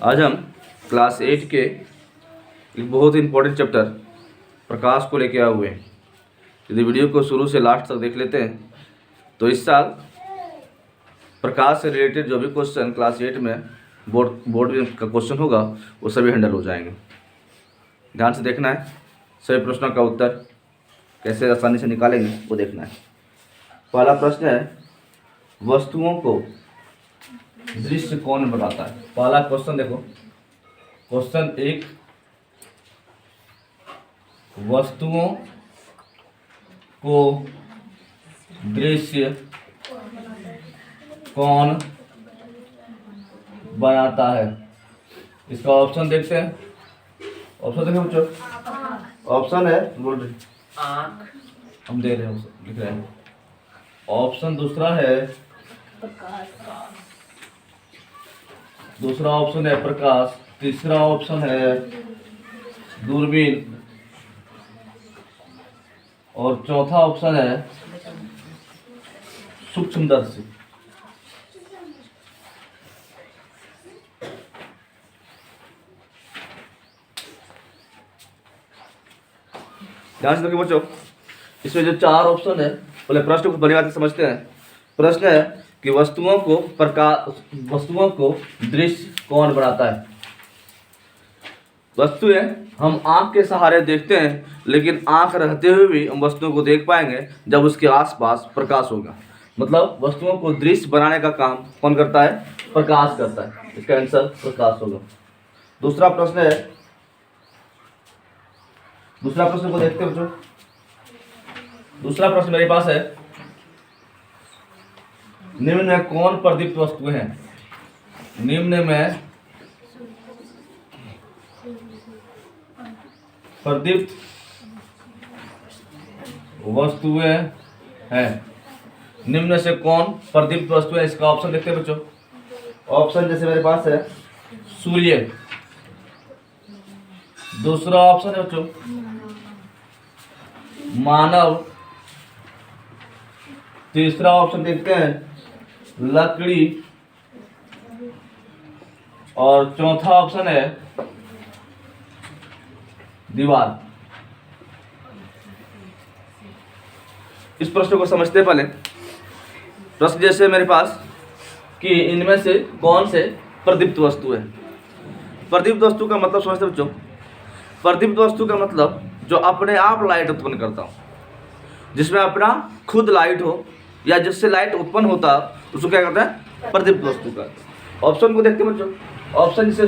आज हम क्लास 8 के एक बहुत इंपॉर्टेंट चैप्टर प्रकाश को लेके आए हुए हैं। यदि वीडियो को शुरू से लास्ट तक देख लेते हैं तो इस साल प्रकाश से रिलेटेड जो भी क्वेश्चन क्लास 8 में बोर्ड में का क्वेश्चन होगा वो सभी हैंडल हो जाएंगे। ध्यान से देखना है, सभी प्रश्नों का उत्तर कैसे आसानी से निकालेंगे वो देखना है। पहला प्रश्न है, वस्तुओं को दृश्य कौन बताता है। पहला क्वेश्चन देखो, क्वेश्चन 1, वस्तुओं को दृश्य कौन बनाता है। इसका ऑप्शन देखते हैं। ऑप्शन देखें बच्चों, ऑप्शन है आँख, हम दे रहे हैं, लिख रहे हैं। ऑप्शन दूसरा है दूसरा ऑप्शन है प्रकाश, तीसरा ऑप्शन है दूरबीन और चौथा ऑप्शन है सूक्ष्मदर्शी। ध्यान से देखिए बच्चों, इसमें जो 4 ऑप्शन है, पहले प्रश्न को बड़ी बात से समझते हैं। प्रश्न है कि वस्तुओं को दृश्य कौन बनाता है। वस्तुएं हम आंख के सहारे देखते हैं, लेकिन आंख रहते हुए भी हम वस्तुओं को देख पाएंगे जब उसके आसपास प्रकाश होगा। मतलब वस्तुओं को दृश्य बनाने का काम कौन करता है? प्रकाश करता है। इसका आंसर प्रकाश होगा। दूसरा प्रश्न है, दूसरा प्रश्न को देखते हैं बच्चों। दूसरा प्रश्न मेरे पास है, निम्न में कौन प्रदीप्त वस्तुएं हैं। निम्न में प्रदीप्त वस्तुएं हैं। निम्न से कौन प्रदीप्त वस्तुएं, इसका ऑप्शन देखते हैं बच्चों। ऑप्शन जैसे मेरे पास है सूर्य, दूसरा ऑप्शन है बच्चों मानव, तीसरा ऑप्शन देखते हैं लकड़ी और चौथा ऑप्शन है दीवार। इस प्रश्न को समझते हैं। पहले प्रश्न जैसे मेरे पास कि इनमें से कौन से प्रदीप्त वस्तु है। प्रदीप्त वस्तु का मतलब समझते बच्चों। प्रदीप्त वस्तु का मतलब जो अपने आप लाइट उत्पन्न करता हो, जिसमें अपना खुद लाइट हो या जिससे लाइट उत्पन्न होता उसको क्या कहते हैं? प्रदीप्त वस्तु का। ऑप्शन को देखते हैं बच्चों। ऑप्शन जैसे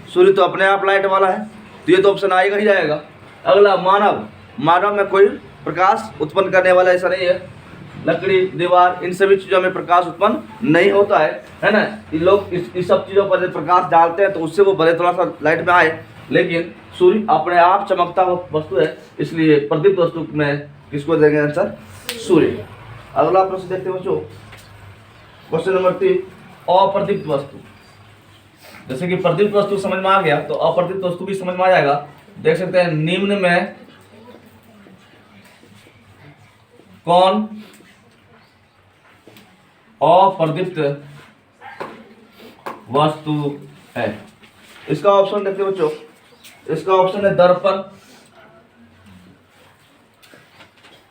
सूर्य तो अपने आप लाइट वाला है, तो ये तो ऑप्शन आएगा ही जाएगा। अगला मानव में कोई प्रकाश उत्पन्न करने वाला ऐसा नहीं है। लकड़ी, दीवार, इन सभी चीज़ों में प्रकाश उत्पन्न नहीं होता है ना। इन लोग इस सब चीज़ों पर प्रकाश डालते हैं तो उससे वो भले थोड़ा सा लाइट में आए, लेकिन सूर्य अपने आप चमकता हुआ वस्तु है, इसलिए प्रदीप्त वस्तु में किसको देंगे आंसर? सूर्य। अगला प्रश्न देखते हैं बच्चों, क्वेश्चन नंबर 3, अप्रदीप्त वस्तु। जैसे कि प्रदीप्त वस्तु समझ में आ गया तो अप्रदीप्त वस्तु भी समझ में आ जाएगा। देख सकते हैं, निम्न में कौन अप्रदीप्त वस्तु है। इसका ऑप्शन देखते हैं बच्चों। इसका ऑप्शन है दर्पण,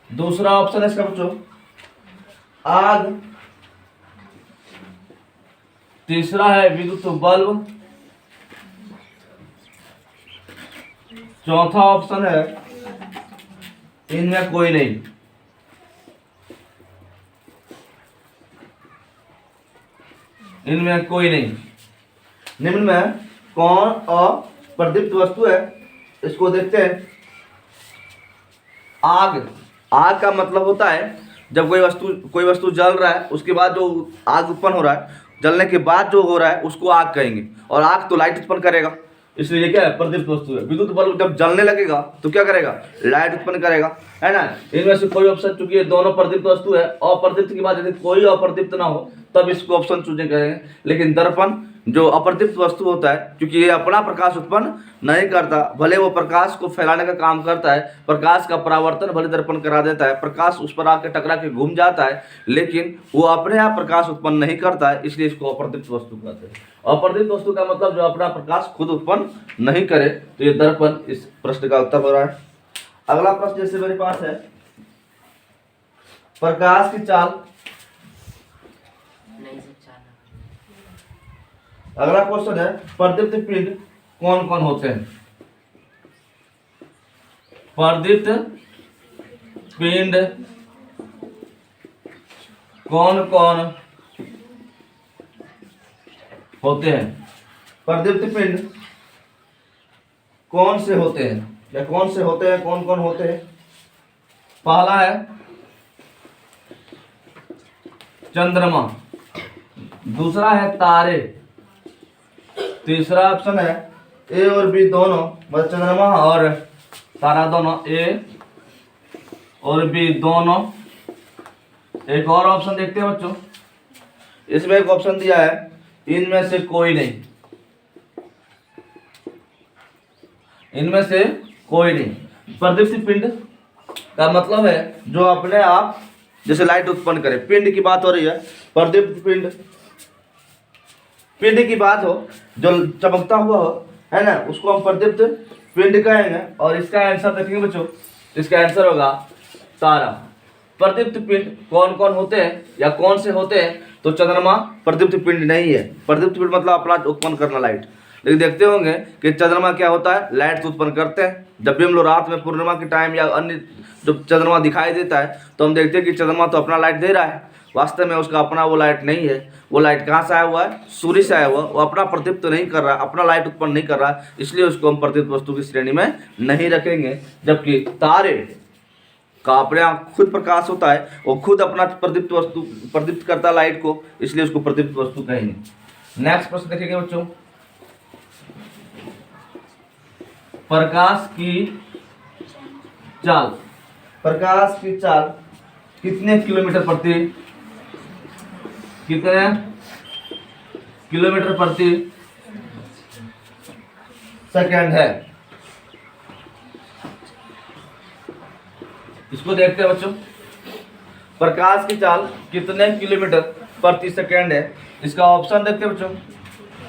दूसरा ऑप्शन है इसका बच्चों आग, तीसरा है विद्युत बल्ब, चौथा ऑप्शन है इनमें कोई नहीं। इनमें कोई नहीं। निम्न में कौन अप्रदीप्त वस्तु है, इसको देखते हैं। आग का मतलब होता है जब कोई वस्तु जल रहा है, उसके बाद जो आग उत्पन्न हो रहा है, जलने के बाद जो हो रहा है उसको आग कहेंगे। और आग तो लाइट उत्पन्न करेगा, इसलिए क्या है? प्रदीप्त वस्तु है। विद्युत बल्ब जब जलने लगेगा तो क्या करेगा? लाइट उत्पन्न करेगा, है ना। इनमें से कोई ऑप्शन, चूंकि ये दोनों प्रदीप्त वस्तु है, अप्रदीप्त की बात यदि कोई अप्रदीप्त ना हो तब इसको ऑप्शन चूज करेंगे। लेकिन दर्पण जो अप्रदीप्त वस्तु होता है, क्योंकि ये अपना प्रकाश उत्पन्न नहीं करता, भले वो प्रकाश को फैलाने का काम करता है, प्रकाश का परावर्तन भले दर्पण करा देता है, प्रकाश उस पर आके टकरा के घूम जाता है, लेकिन वो अपने आप प्रकाश उत्पन्न नहीं करता है, इसलिए इसको अप्रदीप्त वस्तु कहते हैं। अप्रदीप्त वस्तु का मतलब जो अपना प्रकाश खुद उत्पन्न नहीं करे। तो ये दर्पण इस प्रश्न का उत्तर हो रहा है। अगला प्रश्न जैसे मेरे पास है, प्रकाश की चाल। अगला क्वेश्चन है, प्रदीप्त पिंड कौन कौन होते हैं? प्रदीप्त पिंड कौन कौन होते हैं? प्रदीप्त पिंड कौन से होते हैं या कौन से होते हैं, कौन कौन होते हैं? पहला है चंद्रमा, दूसरा है तारे, तीसरा ऑप्शन है ए और बी दोनों, मतलब चंद्रमा और तारा दोनों, ए और बी दोनों। एक और ऑप्शन देखते हैं बच्चों, इसमें एक ऑप्शन दिया है इनमें से कोई नहीं, इनमें से कोई नहीं। प्रदीप्त पिंड का मतलब है जो अपने आप जैसे लाइट उत्पन्न करे, पिंड की बात हो रही है। प्रदीप्त पिंड, पिंड की बात हो जो चमकता हुआ हो, है ना, उसको हम प्रदीप्त पिंड कहेंगे। और इसका आंसर देखेंगे बच्चों, इसका आंसर होगा तारा। प्रदीप्त पिंड कौन कौन होते हैं या कौन से होते हैं? तो चंद्रमा प्रदीप्त पिंड नहीं है। प्रदीप्त पिंड मतलब अपना उत्पन्न करना लाइट। लेकिन देखते होंगे कि चंद्रमा क्या होता है, लाइट तो उत्पन्न करते हैं। जब भी हम लोग रात में पूर्णिमा के टाइम या अन्य जब चंद्रमा दिखाई देता है तो हम देखते हैं कि चंद्रमा तो अपना लाइट दे रहा है, वास्तव में उसका अपना वो लाइट नहीं है। वो लाइट कहाँ से आया हुआ है? सूर्य से आया हुआ। वो अपना प्रदीप्त तो नहीं कर रहा, अपना लाइट उत्पन्न नहीं कर रहा, इसलिए उसको हम प्रदीप्त वस्तु की श्रेणी में नहीं रखेंगे। जबकि तारे का अपने आप खुद प्रकाश होता है, वो खुद अपना प्रदीप्त करता है लाइट को, इसलिए उसको प्रदीप्त वस्तु कहेंगे। नेक्स्ट प्रश्न देखेंगे बच्चों, प्रकाश की चाल। प्रकाश की चाल कितने किलोमीटर प्रति सेकंड है? इसको देखते हैं बच्चों, प्रकाश की चाल कितने किलोमीटर प्रति सेकंड है। इसका ऑप्शन देखते हैं बच्चों,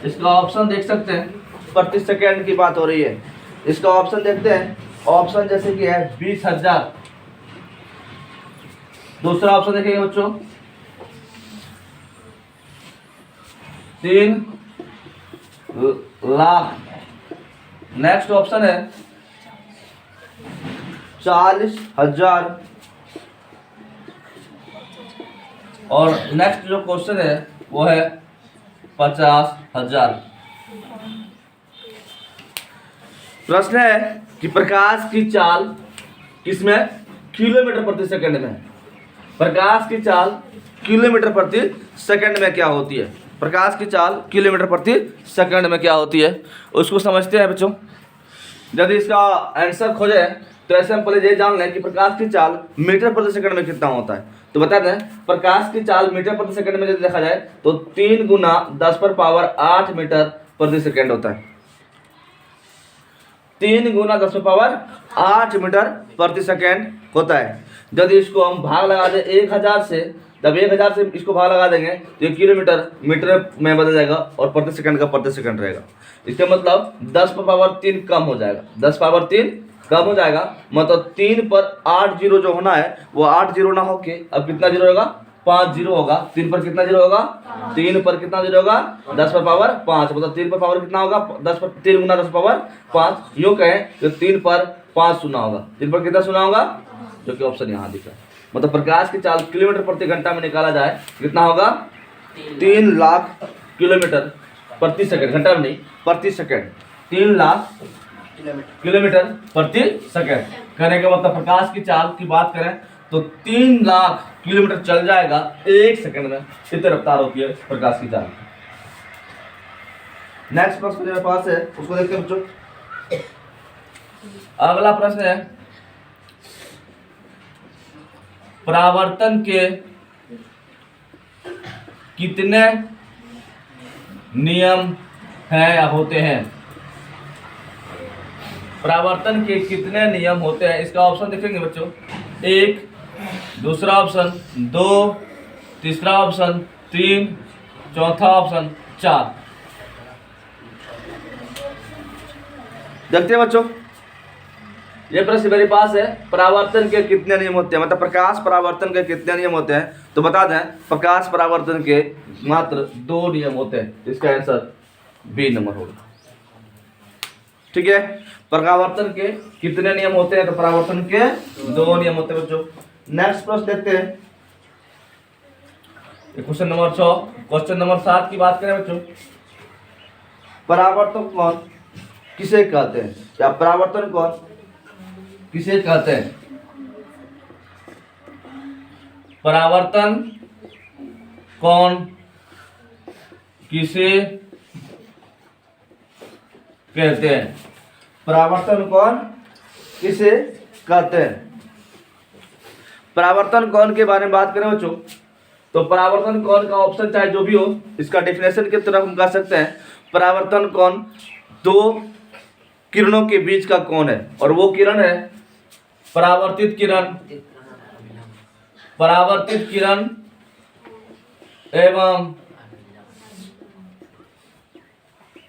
इसका ऑप्शन देख सकते हैं, प्रति सेकंड की बात हो रही है। इसका ऑप्शन देखते हैं, ऑप्शन जैसे कि है 20,000। दूसरा ऑप्शन देखेंगे बच्चों 3 लाख। नेक्स्ट ऑप्शन है 40,000। और नेक्स्ट जो क्वेश्चन है वो है 50,000। प्रश्न है कि प्रकाश की चाल किसमें? किलोमीटर प्रति सेकंड में। प्रकाश की चाल किलोमीटर प्रति सेकंड में क्या होती है? प्रकाश की चाल किलोमीटर प्रति सेकंड में क्या होती है, उसको समझते हैं बच्चों। यदि इसका आंसर खोजे तो ऐसे हम पहले ये जान लें कि प्रकाश की चाल मीटर प्रति सेकंड में कितना होता है। तो बता दें, प्रकाश की चाल मीटर प्रति सेकंड में यदि देखा जाए तो 3 गुना 10⁻8 मीटर प्रति सेकंड होता है। 3 गुना 10⁻8 मीटर प्रति सेकंड होता है। यदि इसको हम भाग लगा दें 1000 से, जब 1000 से इसको भाग लगा देंगे तो ये किलोमीटर मीटर में बदल जाएगा और प्रति सेकंड का प्रति सेकंड रहेगा। इसका मतलब 10⁻3 कम हो जाएगा, 10⁻3 कम हो जाएगा। मतलब 3 पर 8 जीरो जो होना है वो 8 जीरो ना होके अब कितना जीरो होगा? 5 जीरो होगा। 3 पर कितना जीरो होगा? 3 पर कितना जीरो होगा? 10⁻5। मतलब 3 पर पावर कितना होगा? 3 गुना 10⁻5। यूँ कहें तो 3 पर 5 शून्य होगा। 3 पर कितना शून्य होगा? जो कि ऑप्शन यहाँ दिख रहा है। मतलब प्रकाश की चाल किलोमीटर प्रति घंटा में निकाला जाए कितना होगा? 3 लाख किलोमीटर प्रति सेकंड, घंटा में नहीं प्रति सेकंड, 3 लाख किलोमीटर प्रति सेकंड। कहने का मतलब प्रकाश की चाल की बात करें तो 3 लाख किलोमीटर चल जाएगा 1 सेकंड में। कितनी रफ्तार होती है प्रकाश की चाल। नेक्स्ट प्रश्न मेरे पास है, उसको देखते हैं बच्चों। अगला प्रश्न है, परावर्तन के कितने नियम हैं या होते हैं? परावर्तन के कितने नियम होते हैं? इसका ऑप्शन देखेंगे बच्चों, 1, दूसरा ऑप्शन 2, तीसरा ऑप्शन 3, चौथा ऑप्शन 4। देखते हैं बच्चों, ये प्रश्न मेरे पास है, परावर्तन के कितने नियम होते हैं, मतलब प्रकाश परावर्तन के कितने नियम होते हैं? तो बता दें, प्रकाश परावर्तन के मात्र 2 नियम होते हैं। इसका आंसर बी नंबर होगा। ठीक है, परावर्तन के कितने नियम होते हैं? तो परावर्तन के 2 नियम होते हैं बच्चों। नेक्स्ट प्रश्न देखते हैं, क्वेश्चन नंबर 6। क्वेश्चन नंबर 7 की बात करें बच्चों, परावर्तन कौन किसे कहते हैं, या परावर्तन कौन किसे कहते हैं? परावर्तन कौन किसे कहते हैं? परावर्तन कौन किसे कहते हैं? परावर्तन कौन के बारे में बात करें बच्चों, तो परावर्तन कौन का ऑप्शन चाहे जो भी हो, इसका डेफिनेशन की तरफ हम कह सकते हैं, परावर्तन कौन 2 किरणों के बीच का कोण है, और वो किरण है परावर्तित किरण एवं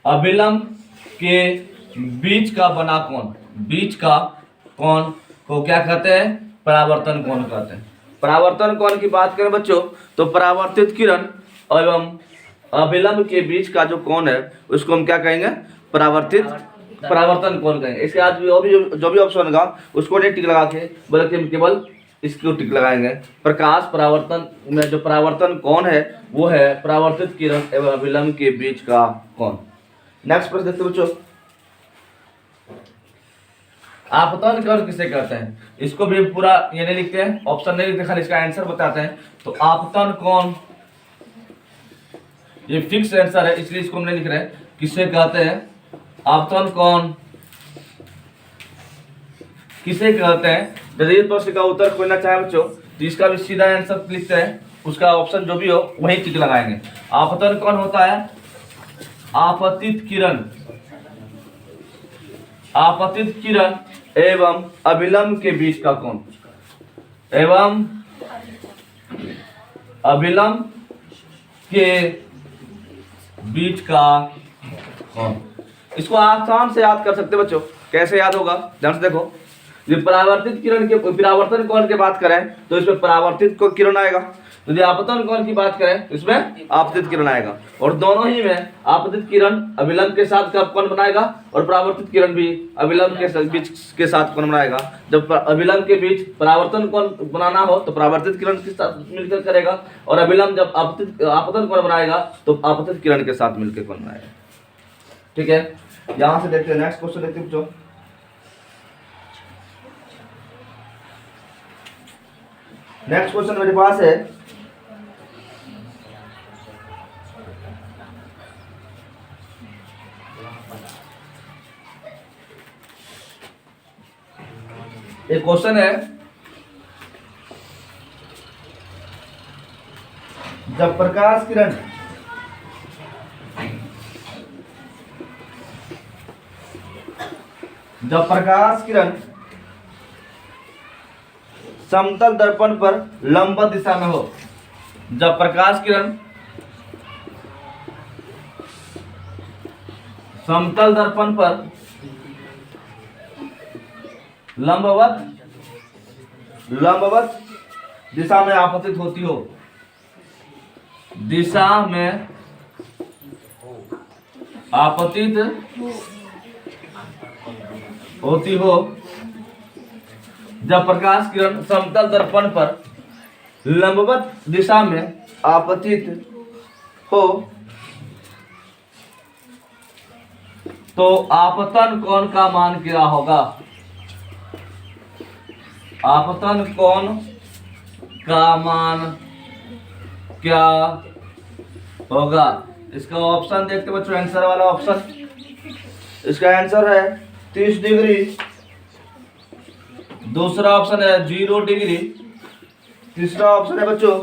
अभिलंब के बीच का बना कोण। बीच का कोण को क्या कहते हैं? परावर्तन कोण कहते हैं। परावर्तन कोण की बात करें बच्चों, तो परावर्तित किरण एवं अभिलंब के बीच का जो कोण है उसको हम क्या कहेंगे? परावर्तन कोण कहेंगे। इसके बाद जो भी ऑप्शन होगा उसको नहीं टिक लगा के, बल्कि हम केवल इसको टिक लगाएंगे। प्रकाश परावर्तन में जो परावर्तन कोण है वो है परावर्तित किरण एवं अभिलंब के बीच का कोण। नेक्स्ट प्रश्न देखते बच्चों, आपतन कोण किसे कहते हैं? इसको भी पूरा ये नहीं लिखते हैं, ऑप्शन नहीं लिखते, खाली इसका आंसर बताते हैं। तो आपतन कोण ये फिक्स आंसर है, इसलिए इसको हम नहीं लिख रहे। किसे कहते हैं? आपतन कोण किसे कहते हैं? यदि इस प्रश्न का उत्तर खोजना चाहे बच्चों, तो इसका भी सीधा आंसर लिखते हैं, उसका ऑप्शन जो भी हो वही टिक लगाएंगे। आपतन कोण होता है आपतित किरण एवं अभिलंब के बीच का कोण, एवं अभिलंब के बीच का कोण। इसको आसान से याद कर सकते बच्चों। कैसे याद होगा, ध्यान से देखो। ये परावर्तित किरण के परावर्तन कोण की बात करें तो इसमें परावर्तित को किरण आएगा, यदि आपतन कोण की बात करें तो इसमें आपतित किरण आएगा, और दोनों ही में आपतित किरण अभिलंब के साथ कोण बनाएगा और परावर्तित किरण भी अभिलंब के बीच के साथ कोण बनाएगा। जब अभिलंब के बीच परावर्तन कोण बनाना हो तो परावर्तित किरण के साथ मिलकर करेगा, और अभिलंब जब आपतन कोण बनाएगा तो आपतित किरण के साथ मिलकर कोण बनाएगा। ठीक है, यहां से देखते हैं नेक्स्ट क्वेश्चन देखते हैं बच्चों। नेक्स्ट क्वेश्चन मेरे पास है, एक क्वेश्चन है, जब प्रकाश किरण समतल दर्पण पर लंबवत दिशा में हो, जब प्रकाश किरण समतल दर्पण पर लंबवत दिशा में आपतित होती हो, दिशा में आपतित होती हो, जब प्रकाश किरण समतल दर्पण पर लंबवत दिशा में आपतित हो तो आपतन कोण का मान क्या होगा? आपतन कोण का मान क्या होगा? इसका ऑप्शन देखते बच्चों, आंसर वाला ऑप्शन, इसका आंसर है 30 डिग्री, दूसरा ऑप्शन है 0 डिग्री, तीसरा ऑप्शन है बच्चों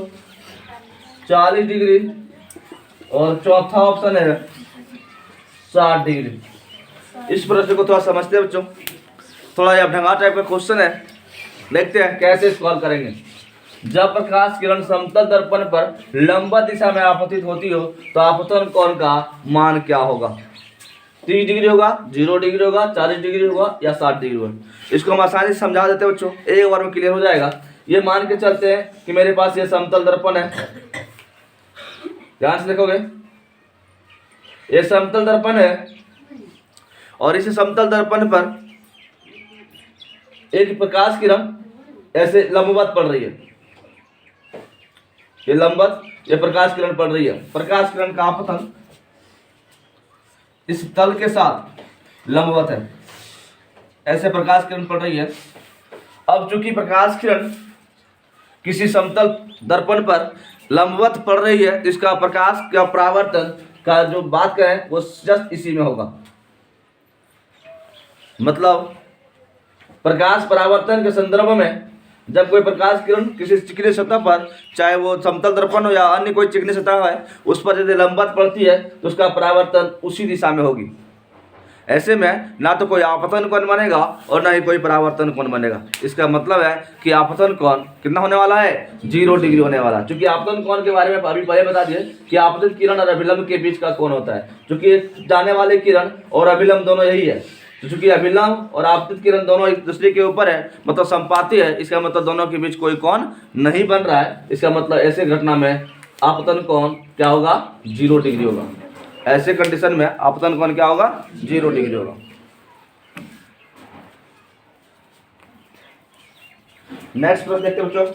40 डिग्री, और चौथा ऑप्शन है 60 डिग्री। इस प्रश्न को थोड़ा समझते हैं बच्चों, थोड़ा यह ढंगा टाइप का क्वेश्चन है, देखते हैं कैसे सॉल्व करेंगे। जब प्रकाश किरण समतल दर्पण पर लंबवत दिशा में आपतित होती हो तो आपतन कोण का मान क्या होगा? 30 डिग्री होगा, 0 डिग्री होगा, 40 डिग्री होगा या 60 डिग्री होगा? इसको हम आसानी से समझा देते हैं बच्चों, एक बार में क्लियर हो जाएगा। ये मान के चलते हैं कि मेरे पास ये समतल दर्पण है, ध्यान से देखोगे, ये समतल दर्पण है और इस समतल दर्पण पर एक प्रकाश किरण ऐसे लंबवत पड़ रही है, ये लंबवत, ये प्रकाश किरण पड़ रही है। प्रकाश किरण का आपतन इस तल के साथ लंबवत है, ऐसे प्रकाश किरण पड़ रही है। अब चूंकि प्रकाश किरण किसी समतल दर्पण पर लंबवत पड़ रही है तो इसका प्रकाश का परावर्तन का जो बात करें वो जस्ट इसी में होगा। मतलब प्रकाश परावर्तन के संदर्भ में जब कोई प्रकाश किरण किसी चिकनी सतह पर, चाहे वो समतल दर्पण हो या अन्य कोई चिकनी सतह है, उस पर यदि लंबवत पड़ती है तो उसका परावर्तन उसी दिशा में होगी। ऐसे में ना तो कोई आपतन कोण बनेगा और ना ही कोई परावर्तन कोण बनेगा। इसका मतलब है कि आपतन कोण कितना होने वाला है? 0 डिग्री होने वाला है। क्योंकि आपतन कोण के बारे में अभी पहले बता दिए कि आपतित किरण और अभिलंब के बीच का कोण होता है। क्योंकि जाने वाले किरण और अभिलंब दोनों यही है, तो चूंकि अभिलंब और आपतित किरण दोनों एक दूसरे के ऊपर है, मतलब संपाती है, इसका मतलब दोनों के बीच कोई कोण नहीं बन रहा है। इसका मतलब ऐसे घटना में आपतन कोण क्या होगा? 0 डिग्री होगा। ऐसे कंडीशन में आपतन कोण क्या होगा? 0 डिग्री होगा। नेक्स्ट प्रश्न देखते हैं बच्चों।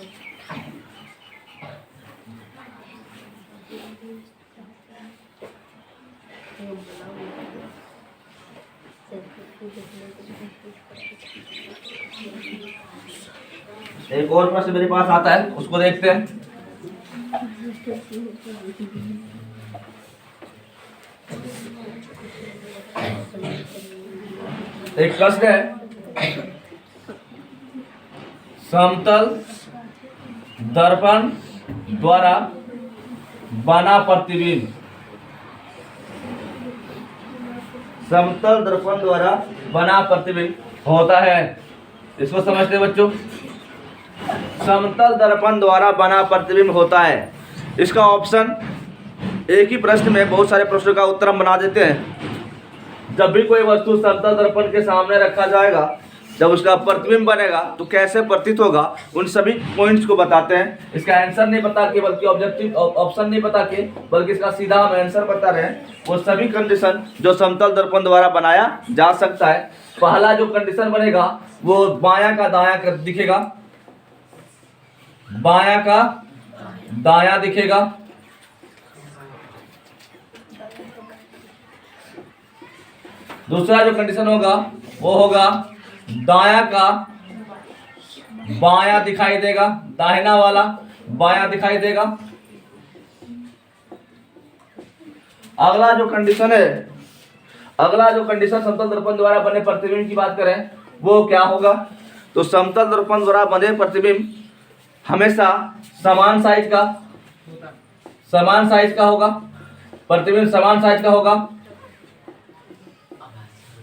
एक और प्रश्न मेरे पास आता है, उसको देखते हैं। एक प्रश्न है, समतल दर्पण द्वारा बना प्रतिबिंब, समतल दर्पण द्वारा बना प्रतिबिंब होता है। इसको समझते हैं बच्चों, समतल दर्पण द्वारा बना प्रतिबिंब होता है। इसका ऑप्शन, एक ही प्रश्न में बहुत सारे प्रश्नों का उत्तर हम बना देते हैं। जब भी कोई वस्तु समतल दर्पण के सामने रखा जाएगा, जब उसका प्रतिबिंब बनेगा तो कैसे प्रतीत होगा, उन सभी पॉइंट्स को बताते हैं। इसका आंसर नहीं बता के, बल्कि ऑब्जेक्टिव ऑप्शन नहीं बता के, बल्कि इसका सीधा हम आंसर बता रहे हैं। वो सभी कंडीशन जो समतल दर्पण द्वारा बनाया जा सकता है। पहला जो कंडीशन बनेगा वो बायां का दायां दिखेगा, बायां का दायां दिखेगा। दूसरा जो कंडीशन होगा वो होगा दायां का बायां दिखाई देगा, दाहिना वाला बायां दिखाई देगा। अगला जो कंडीशन है, अगला जो कंडीशन समतल दर्पण द्वारा बने प्रतिबिंब की बात करें वो क्या होगा? तो समतल दर्पण द्वारा बने प्रतिबिंब हमेशा समान साइज का होगा, प्रतिबिंब समान साइज का होगा।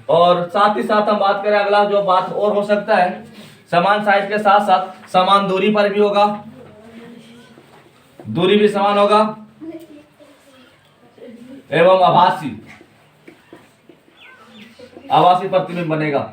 और साथ ही साथ हम बात करें, अगला जो बात और हो सकता है, समान साइज के साथ साथ समान दूरी पर भी होगा, दूरी भी समान होगा, एवं आभासी प्रतिबिंब बनेगा।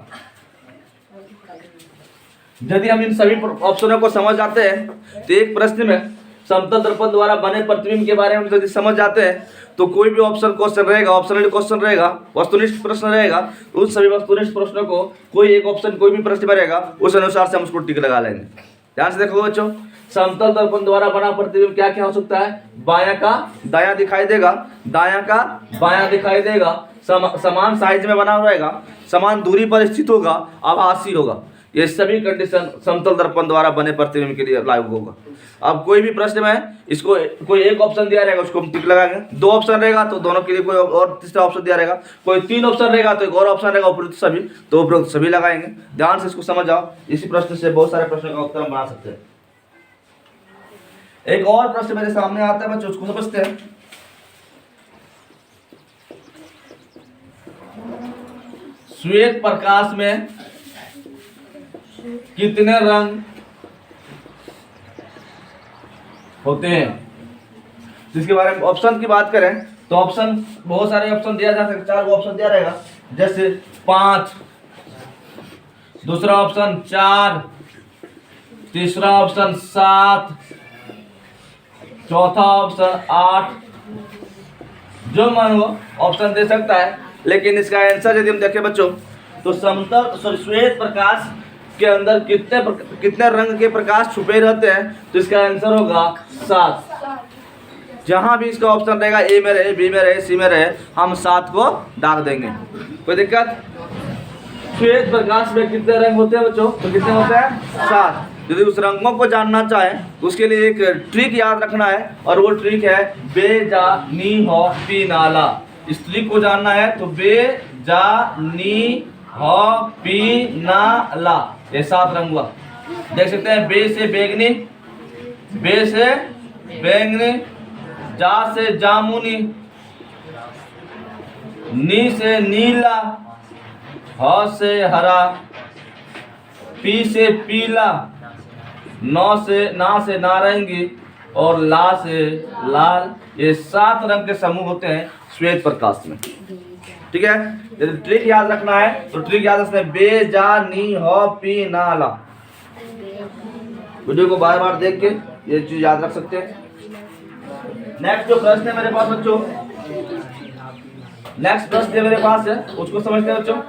यदि हम इन सभी ऑप्शनों को समझ जाते हैं तो एक प्रश्न में समतल दर्पण द्वारा बने प्रतिबिंब के बारे में यदि समझ जाते हैं तो कोई भी ऑप्शन क्वेश्चन रहेगा, ऑप्शनल क्वेश्चन रहेगा, वस्तुनिष्ठ प्रश्न रहेगा, उस सभी वस्तुनिष्ठ प्रश्नों को कोई एक ऑप्शन, कोई भी प्रश्न बनेगा, उस अनुसार से हम उसको टिक लगा लेंगे। ध्यान से देखो बच्चों, समतल दर्पण द्वारा बना प्रतिबिंब क्या क्या हो सकता है? बायां का दायां दिखाई देगा, दायां का बायां दिखाई देगा, समान साइज में बना रहेगा, समान दूरी पर स्थित होगा, आभासी होगा। ये सभी कंडीशन समतल दर्पण द्वारा बने प्रतिबिंब के लिए लागू होगा। अब कोई भी प्रश्न में इसको कोई एक ऑप्शन दिया रहेगा, उसको हम टिक लगाएंगे। 2 ऑप्शन रहेगा तो दोनों के लिए कोई और तीसरा ऑप्शन दिया रहेगा, कोई 3 ऑप्शन रहेगा तो एक और ऑप्शन रहेगा, उपरोक्त सभी, तो उपरोक्त सभी लगाएंगे। ध्यान से इसको समझ जाओ। इसी प्रश्न से बहुत सारे प्रश्नों का उत्तर हम बना सकते हैं। एक और प्रश्न मेरे सामने आता है बच्चों, उसको समझते हैं। श्वेत प्रकाश में कितने रंग होते हैं? जिसके बारे में ऑप्शन की बात करें तो ऑप्शन बहुत सारे ऑप्शन दिया जा सकता है, 4 ऑप्शन दिया रहेगा, जैसे 5, दूसरा ऑप्शन 4, तीसरा ऑप्शन 7, चौथा ऑप्शन 8, जो मन हो ऑप्शन दे सकता है। लेकिन इसका आंसर यदि हम देखें बच्चों तो समतल श्वेत प्रकाश के अंदर कितने रंग के प्रकाश छुपे रहते हैं, तो इसका आंसर होगा 7। जहां भी इसका ऑप्शन रहेगा ए में रहे, बी में रहे, सी में रहे, हम 7 को डाल देंगे, कोई दिक्कत? श्वेत प्रकाश में कितने रंग होते हैं बच्चों? तो कितने होते हैं? 7। यदि उस रंगों को जानना चाहें उसके लिए एक ट्रिक याद रखना है, और वो ट्रिक है बे जा नी हो पी नाला। इस ट्रिक को जानना है तो बे जा नी हो पी नाला, ये 7 रंग हुआ। देख सकते हैं, बे से बैगनी, बे से बैंगनी, जा से जामुनी, नी से नीला, ह से हरा, पी से पीला, ना से नारंगी, और ला से लाल। ये 7 रंग के समूह होते हैं श्वेत प्रकाश में। ठीक है, यदि ट्रिक याद रखना है तो ट्रिक याद रखना है बे जा नी हो पी नाला। वीडियो को बार बार देख के ये चीज याद रख सकते हैं। नेक्स्ट जो प्रश्न है मेरे पास बच्चों, नेक्स्ट प्रश्न जो मेरे पास है उसको समझते हैं बच्चों।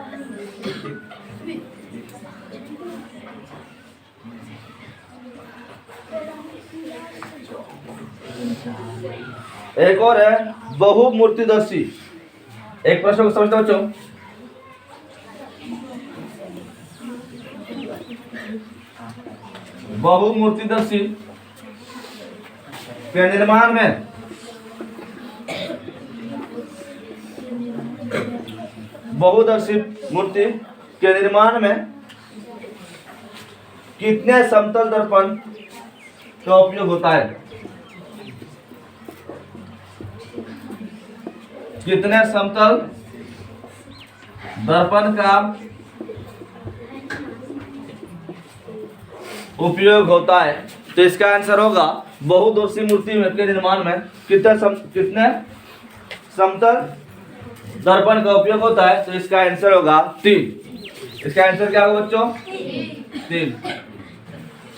एक और है बहुमूर्तिदर्शी। एक प्रश्न को समझते हैं बच्चों। बहुमूर्तिदर्शी के निर्माण में बहुदर्शी मूर्ति के निर्माण में कितने समतल दर्पण का उपयोग होता है? कितने समतल दर्पण का उपयोग होता है? तो इसका आंसर होगा बहुदर्शी मूर्ति के निर्माण में कितने समतल दर्पण का उपयोग होता है? तो इसका आंसर होगा 3। इसका आंसर क्या होगा बच्चों? 3।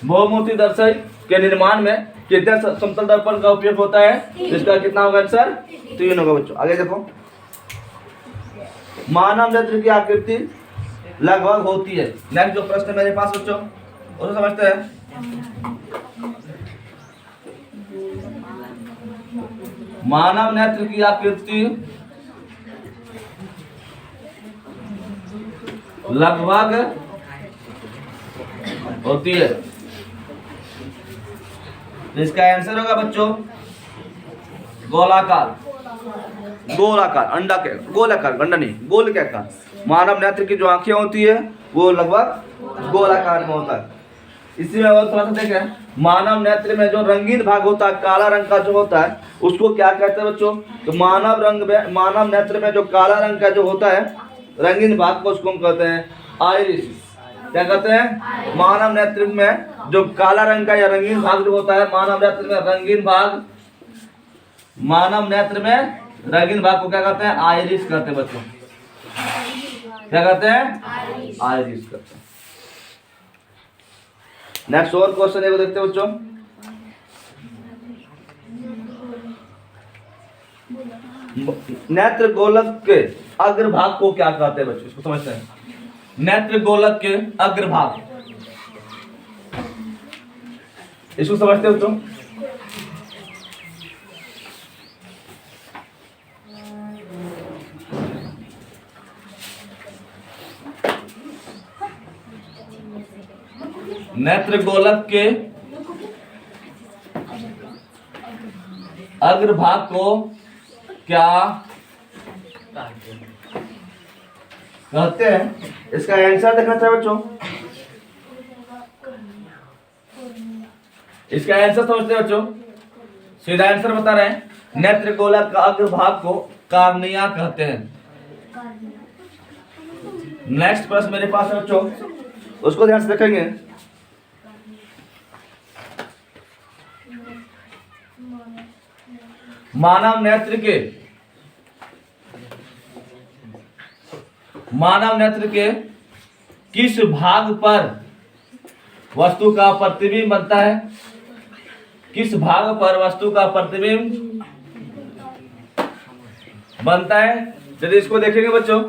बहुमूर्ति दर्शी के निर्माण में कितने समतल दर्पण का उपयोग होता है? इसका कितना होगा आंसर? 3 होगा बच्चों। आगे देखो, मानव नेत्र की आकृति लगभग होती है। नेक्स्ट जो प्रश्न मेरे पास बच्चों उसको समझते हैं। मानव नेत्र की आकृति लगभग होती है। इसका आंसर होगा बच्चों गोलाकार। गोलाकार, अंडा के गोलाकार, अंडा नहीं, गोल के आकार। मानव नेत्र की जो आंखें होती है वो लगभग गोलाकार में होता है। इसी में और थोड़ा सा देखें, मानव नेत्र में जो रंगीन भाग होता है, काला रंग का जो होता है, उसको क्या कहते हैं बच्चों? तो मानव नेत्र में जो काला रंग का जो होता है रंगीन भाग को, उसको हम कहते हैं आइरिस। क्या कहते हैं? मानव नेत्र में जो काला रंग का या रंगीन भाग जो होता है, मानव नेत्र में रंगीन भाग, मानव नेत्र में रंगीन भाग को क्या कहते हैं? आइरिस कहते हैं बच्चों। क्या कहते हैं? आइरिस कहते हैं। नेक्स्ट और क्वेश्चन एक देखते हैं बच्चों। नेत्र गोलक के अग्रभाग को क्या कहते हैं बच्चों? इसको समझते हैं। नेत्र गोलक के अग्रभाग, इसको समझते हो बच्चों। नेत्र गोलक के अग्रभाग को क्या कहते हैं? इसका आंसर देखना चाहिए बच्चों। इसका आंसर समझते हैं बच्चों। सीधा आंसर बता रहे हैं, नेत्र गोलक का अग्रभाग को कार्निया कहते हैं। नेक्स्ट प्रश्न मेरे पास है बच्चों, उसको ध्यान से देखेंगे। मानव नेत्र के किस भाग पर वस्तु का प्रतिबिंब बनता है? किस भाग पर वस्तु का प्रतिबिंब बनता है? यदि इसको देखेंगे बच्चों,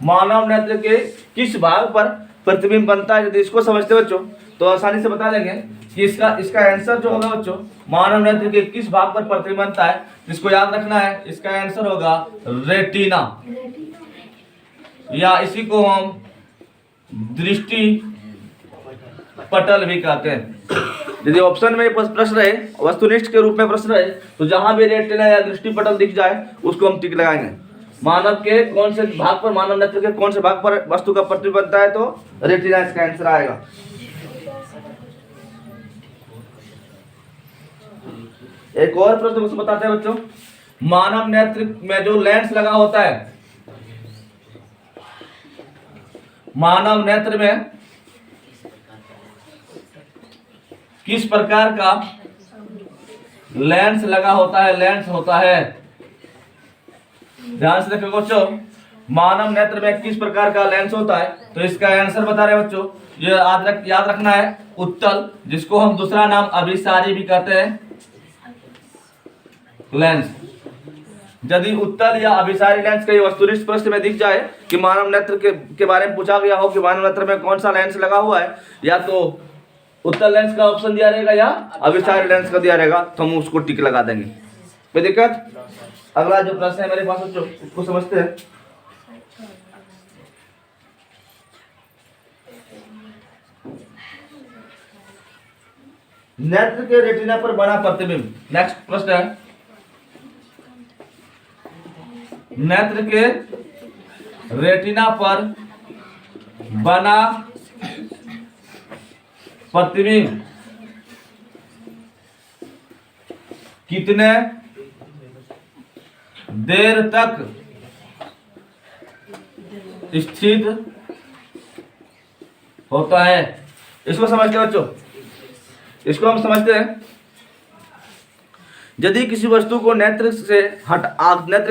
मानव नेत्र के किस भाग पर प्रतिबिंब बनता है, यदि इसको समझते बच्चों तो आसानी से बता देंगे कि इसका आंसर जो होगा बच्चों, मानव नेत्र के किस भाग पर प्रतिबिंब बनता है, इसको याद रखना है। इसका आंसर होगा रेटिना, या इसी को हम दृष्टि पटल भी कहते हैं। यदि ऑप्शन में प्रश्न रहे, वस्तुनिष्ठ के रूप में प्रश्न रहे, तो जहां भी रेटिना या दृष्टि पटल दिख जाए उसको हम टिक लगाएंगे। मानव के कौन से भाग पर, मानव नेत्र के कौन से भाग पर वस्तु का प्रतिबिंब बनता है, तो रेटिना इसका आंसर आएगा। एक और प्रश्न मुझे बताते हैं बच्चों, मानव नेत्र में जो लेंस लगा होता है, मानव नेत्र में किस प्रकार का लेंस लगा होता है, लेंस होता है? ध्यान से देखो बच्चों, मानव नेत्र में किस प्रकार का लेंस होता है, तो इसका आंसर बता रहे हैं बच्चों। ये याद रखना है, उत्तल, जिसको हम दूसरा नाम अभिसारी भी कहते हैं, लेंस। यदि उत्तल या अभिसारी लेंस कहीं वस्तुनिष्ठ प्रश्न में दिख जाए कि मानव नेत्र के बारे में पूछा गया हो कि मानव नेत्र में कौन सा लेंस लगा हुआ है, या तो उत्तल लेंस का ऑप्शन दिया रहेगा या अभिसारी लेंस का दिया रहेगा, तो हम उसको टिक लगा देंगे। कोई दिक्कत? अगला जो प्रश्न है मेरे पास बच्चों, उसको समझते हैं। नेत्र के रेटिना पर बना प्रतिबिंब। नेक्स्ट प्रश्न है, नेत्र के रेटिना पर बना प्रतिबिंब कितने देर तक स्थित होता है? इसको समझते हैं बच्चों, इसको हम समझते हैं। यदि किसी वस्तु को नेत्र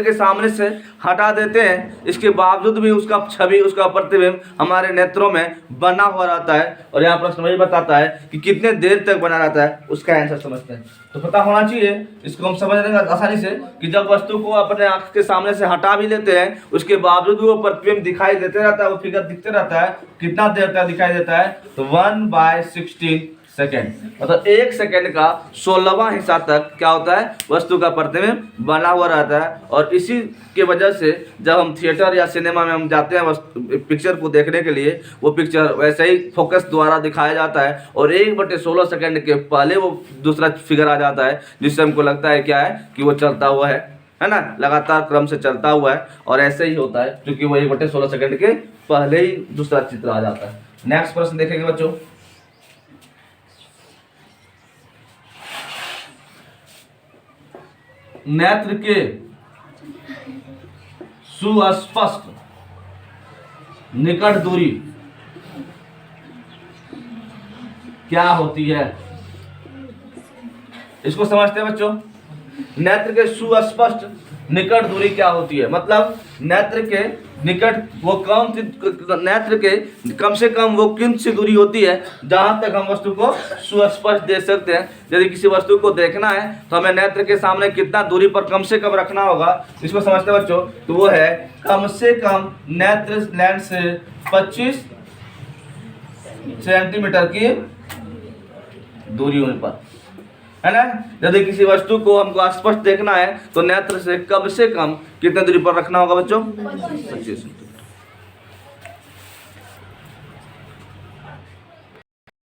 के सामने से हटा देते हैं, इसके बावजूद भी उसका छवि, उसका प्रतिबिंब हमारे नेत्रों में बना हुआ रहता है। और यहाँ प्रश्न वही बताता है कि कितने देर तक बना रहता है, उसका आंसर समझते हैं। तो पता होना चाहिए, इसको हम समझ लेंगे आसानी से, कि जब वस्तु को अपने आंख के सामने से हटा भी लेते हैं, उसके बावजूद भी वो प्रतिबिंब दिखाई देते रहता है, वो फिगर दिखते रहता है। कितना देर तक दिखाई देता है, तो 1/16 सेकेंड, मतलब 1 सेकेंड का 16वां हिस्सा तक क्या होता है, वस्तु का प्रतिबिंब बना हुआ रहता है। और इसी के वजह से जब हम थिएटर या सिनेमा में हम जाते हैं पिक्चर को देखने के लिए, वो पिक्चर वैसे ही फोकस द्वारा दिखाया जाता है, और 1/16 सेकेंड के पहले वो दूसरा फिगर आ जाता है, जिससे हमको लगता है क्या है कि वो चलता हुआ है ना, लगातार क्रम से चलता हुआ है। और ऐसे ही होता है, क्योंकि वो 1/16 सेकेंड के पहले ही दूसरा चित्र आ जाता है। नेक्स्ट प्रश्न देखेंगे बच्चों, नेत्र के सुस्पष्ट निकट दूरी क्या होती है? इसको समझते हैं बच्चों। नेत्र के सुस्पष्ट निकट दूरी क्या होती है, मतलब नेत्र के निकट वो नेत्र के कम से कम वो किन सी दूरी होती है जहां तक हम वस्तु को सुस्पष्ट देख सकते हैं। यदि किसी वस्तु को देखना है तो हमें नेत्र के सामने कितना दूरी पर कम से कम रखना होगा, इसको समझते हैं बच्चों। तो वो है कम से कम नेत्र लेंस से 25 सेंटीमीटर की दूरी होने पर, है ना। यदि किसी वस्तु को हमको स्पष्ट देखना है तो नेत्र से कम कितने दूरी पर रखना होगा बच्चों, 25 सेंटीमीटर।